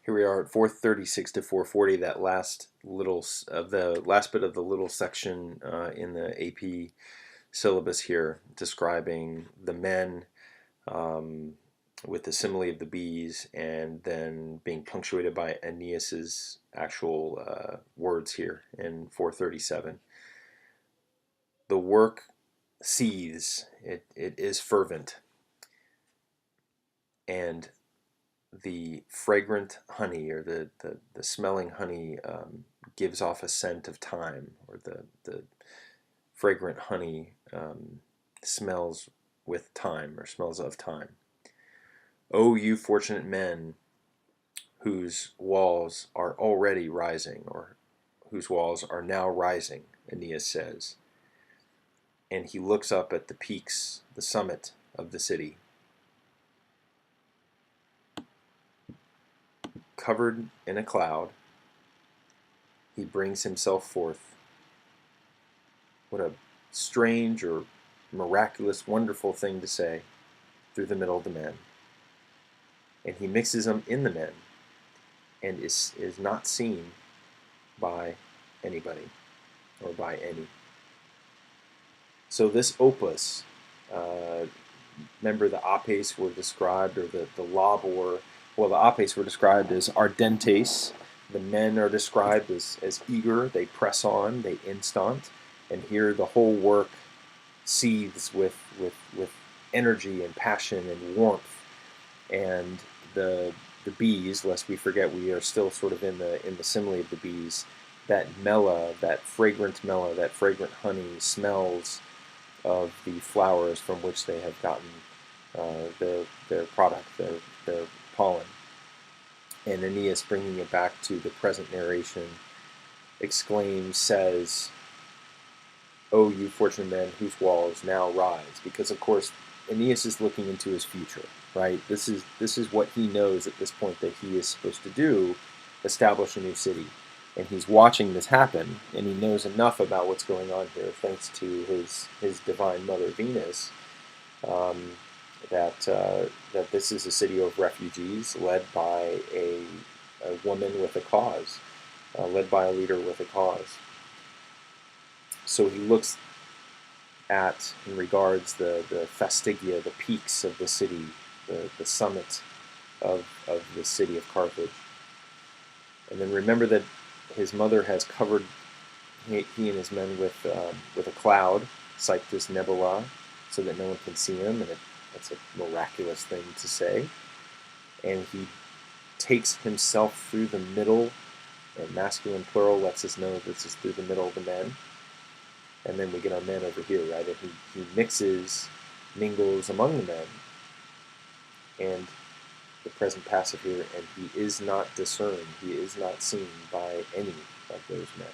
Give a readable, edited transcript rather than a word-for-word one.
Here we are at 436 to 440, that last little the last bit of the little section in the AP syllabus here, describing the men with the simile of the bees, and then being punctuated by Aeneas's actual words here in 437. The work seethes; it is fervent, and the fragrant honey, or the smelling honey, gives off a scent of time, or the fragrant honey smells with time, or smells of time. O you fortunate men whose walls are already rising, or whose walls are now rising, Aeneas says. And he looks up at the peaks, the summit of the city. Covered in a cloud, he brings himself forth. What a strange or miraculous, wonderful thing to say, through the middle of the men. And he mixes them in the men, and is not seen by anybody, or by any. So this opus, remember the apes were described, or the labor, well, the apes were described as ardentes. The men are described as eager, they press on, they instant. And here the whole work seethes with energy and passion and warmth. And the bees, lest we forget, we are still sort of in the simile of the bees, that mela, that fragrant honey smells of the flowers from which they have gotten their product, their pollen. And Aeneas, bringing it back to the present narration, exclaims, says, "O you fortunate men whose walls now rise," because of course Aeneas is looking into his future, right? This is what he knows at this point that he is supposed to do, establish a new city. And he's watching this happen, and he knows enough about what's going on here, thanks to his divine mother Venus, that this is a city of refugees led by a woman with a cause, led by a leader with a cause. So he looks at, and regards the fastigia, the peaks of the city, the summit of the city of Carthage. And then remember that his mother has covered he and his men with a cloud, Cyctus nebula, so that no one can see him, and that's a miraculous thing to say. And he takes himself through the middle, and masculine plural lets us know this is through the middle of the men. And then we get our men over here, right? And he mingles among the men. And the present passive here, and he is not discerned, he is not seen by any of those men.